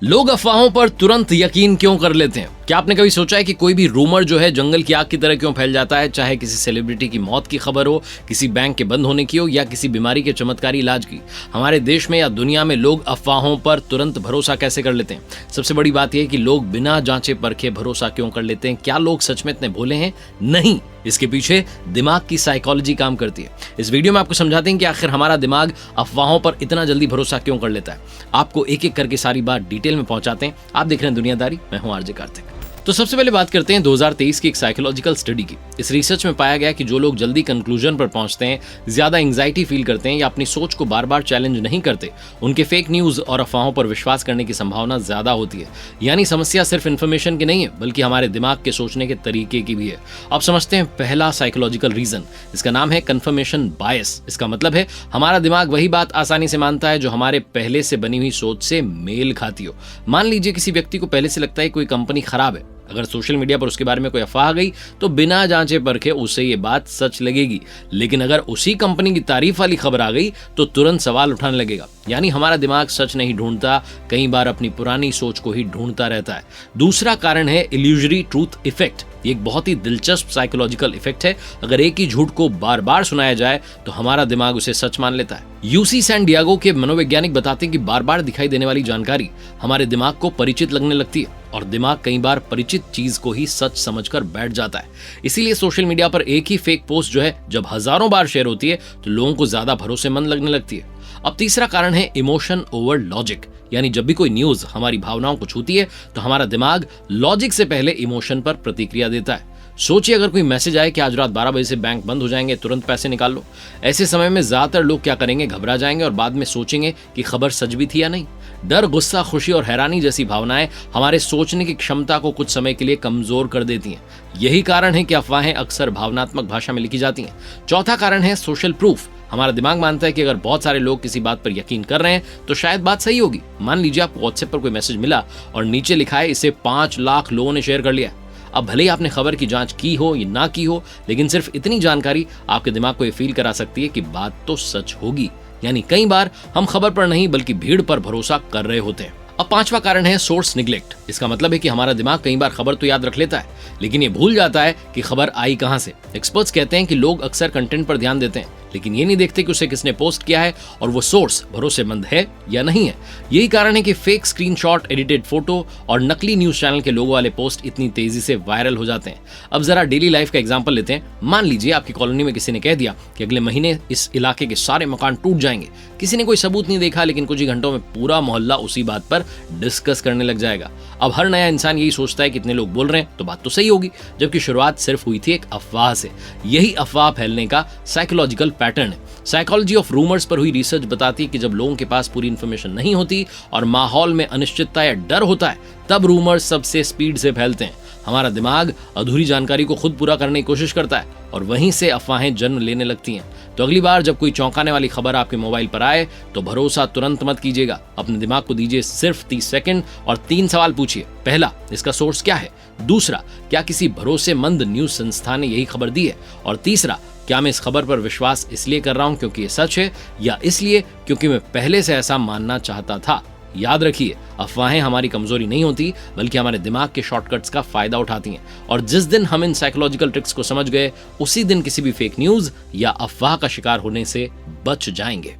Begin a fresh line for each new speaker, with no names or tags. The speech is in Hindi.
लोग अफवाहों पर तुरंत यकीन क्यों कर लेते हैं? क्या आपने कभी सोचा है कि कोई भी रूमर जो है जंगल की आग की तरह क्यों फैल जाता है? चाहे किसी सेलिब्रिटी की मौत की खबर हो, किसी बैंक के बंद होने की हो या किसी बीमारी के चमत्कारी इलाज की। हमारे देश में या दुनिया में लोग अफवाहों पर तुरंत भरोसा कैसे कर लेते हैं? सबसे बड़ी बात यह है कि लोग बिना जांचे परखे भरोसा क्यों कर लेते हैं? क्या लोग सच में इतने भोले हैं? नहीं, इसके पीछे दिमाग की साइकोलॉजी काम करती है। इस वीडियो में आपको समझाते हैं कि आखिर हमारा दिमाग अफवाहों पर इतना जल्दी भरोसा क्यों कर लेता है। आपको एक एक करके सारी बात डिटेल में पहुंचाते हैं। आप देख रहे हैं दुनियादारी, मैं हूं आरजे कार्तिक। तो सबसे पहले बात करते हैं 2023 की एक साइकोलॉजिकल स्टडी की। इस रिसर्च में पाया गया कि जो लोग जल्दी कंक्लूजन पर पहुंचते हैं, ज्यादा एंग्जाइटी फील करते हैं या अपनी सोच को बार बार चैलेंज नहीं करते, उनके फेक न्यूज और अफवाहों पर विश्वास करने की संभावना ज्यादा होती है। यानी समस्या सिर्फ इन्फॉर्मेशन की नहीं है, बल्कि हमारे दिमाग के सोचने के तरीके की भी है। अब समझते हैं पहला साइकोलॉजिकल रीजन। इसका नाम है कन्फर्मेशन बायस। इसका मतलब है हमारा दिमाग वही बात आसानी से मानता है जो हमारे पहले से बनी हुई सोच से मेल खाती हो। मान लीजिए किसी व्यक्ति को पहले से लगता है कोई कंपनी खराब है। अगर सोशल मीडिया पर उसके बारे में कोई अफवाह आ गई तो बिना जांचे परखे उसे ये बात सच लगेगी। लेकिन अगर उसी कंपनी की तारीफ वाली खबर आ गई तो तुरंत सवाल उठाने लगेगा। यानी हमारा दिमाग सच नहीं ढूंढता, कई बार अपनी पुरानी सोच को ही ढूंढता रहता है। दूसरा कारण है इल्यूजरी ट्रूथ इफेक्ट। ये एक बहुत ही दिलचस्प साइकोलॉजिकल इफेक्ट है। अगर एक ही झूठ को बार बार सुनाया जाए तो हमारा दिमाग उसे सच मान लेता है। यूसी सैन डियागो के मनोवैज्ञानिक बताते हैं कि बार बार दिखाई देने वाली जानकारी हमारे दिमाग को परिचित लगने लगती है और दिमाग कई बार परिचित चीज को ही सच समझकर बैठ जाता है। इसीलिए सोशल मीडिया पर एक ही फेक पोस्ट जो है जब हजारों बार शेयर होती है तो लोगों को ज्यादा भरोसेमंद लगने लगती है। अब तीसरा कारण है इमोशन ओवर लॉजिक। यानी जब भी कोई न्यूज हमारी भावनाओं को छूती है तो हमारा दिमाग लॉजिक से पहले इमोशन पर प्रतिक्रिया देता है। सोचिए अगर कोई मैसेज आए कि आज रात 12 बजे से बैंक बंद हो जाएंगे, तुरंत पैसे निकाल लो। ऐसे समय में ज्यादातर लोग क्या करेंगे? घबरा जाएंगे और बाद में सोचेंगे कि खबर सच भी थी या नहीं। डर, गुस्सा, खुशी और हैरानी जैसी भावनाएं हमारे सोचने की क्षमता को कुछ समय के लिए कमजोर कर देती हैं। यही कारण है कि अफवाहें अक्सर भावनात्मक भाषा में लिखी जाती हैं। चौथा कारण है सोशल प्रूफ। हमारा दिमाग मानता है कि अगर बहुत सारे लोग किसी बात पर यकीन कर रहे हैं तो शायद बात सही होगी। मान लीजिए आपको व्हाट्सएप पर कोई मैसेज मिला और नीचे लिखा है इसे 5 लाख लोगों ने शेयर कर लिया। अब भले ही आपने खबर की जांच की हो या ना की हो, लेकिन सिर्फ इतनी जानकारी आपके दिमाग को ये फील करा सकती है कि बात तो सच होगी। यानी कई बार हम खबर पर नहीं बल्कि भीड़ पर भरोसा कर रहे होते हैं। अब पांचवा कारण है सोर्स निग्लेक्ट। इसका मतलब है कि हमारा दिमाग कई बार खबर तो याद रख लेता है, लेकिन ये भूल जाता है कि खबर आई कहां से। एक्सपर्ट्स कहते हैं कि लोग अक्सर कंटेंट पर ध्यान देते हैं, लेकिन ये नहीं देखते कि उसे किसने पोस्ट किया है और वो सोर्स भरोसेमंद है या नहीं है। यही कारण है कि फेक स्क्रीनशॉट, एडिटेड फोटो और नकली न्यूज चैनल के लोगों वाले पोस्ट इतनी तेजी से वायरल हो जाते हैं। अब जरा डेली लाइफ का एग्जांपल लेते हैं। मान लीजिए आपकी कॉलोनी में किसी ने कह दिया कि अगले महीने इस इलाके के सारे मकान टूट जाएंगे। किसी ने कोई सबूत नहीं देखा, लेकिन कुछ ही घंटों में पूरा मोहल्ला उसी बात पर डिस्कस करने लग जाएगा। अब हर नया इंसान यही सोचता है कि इतने लोग बोल रहे हैं तो बात तो सही होगी, जबकि शुरुआत सिर्फ हुई थी एक अफवाह से। यही अफवाह फैलने का साइकोलॉजिकल पैटर्न है। साइकोलॉजी ऑफ रूमर्स पर हुई रिसर्च बताती है कि जब लोगों के पास पूरी इंफॉर्मेशन नहीं होती और माहौल में अनिश्चितता या डर होता है, तब रूमर्स सबसे स्पीड से फैलते हैं। हमारा दिमाग अधूरी जानकारी को खुद पूरा करने की कोशिश करता है और वहीं से अफवाहें जन्म लेने लगती हैं। तो अगली बार जब कोई चौंकाने वाली खबर आपके मोबाइल पर आए तो भरोसा तुरंत मत कीजिएगा। अपने दिमाग को दीजिए सिर्फ 30 सेकंड और 3 सवाल पूछिए। पहला, इसका सोर्स क्या है? दूसरा, क्या किसी भरोसेमंद न्यूज संस्था ने यही खबर दी है? और तीसरा, क्या मैं इस खबर पर विश्वास इसलिए कर रहा हूं क्योंकि ये सच है या इसलिए क्योंकि मैं पहले से ऐसा मानना चाहता था? याद रखिए, अफवाहें हमारी कमजोरी नहीं होती बल्कि हमारे दिमाग के शॉर्टकट्स का फायदा उठाती हैं। और जिस दिन हम इन साइकोलॉजिकल ट्रिक्स को समझ गए, उसी दिन किसी भी फेक न्यूज या अफवाह का शिकार होने से बच जाएंगे।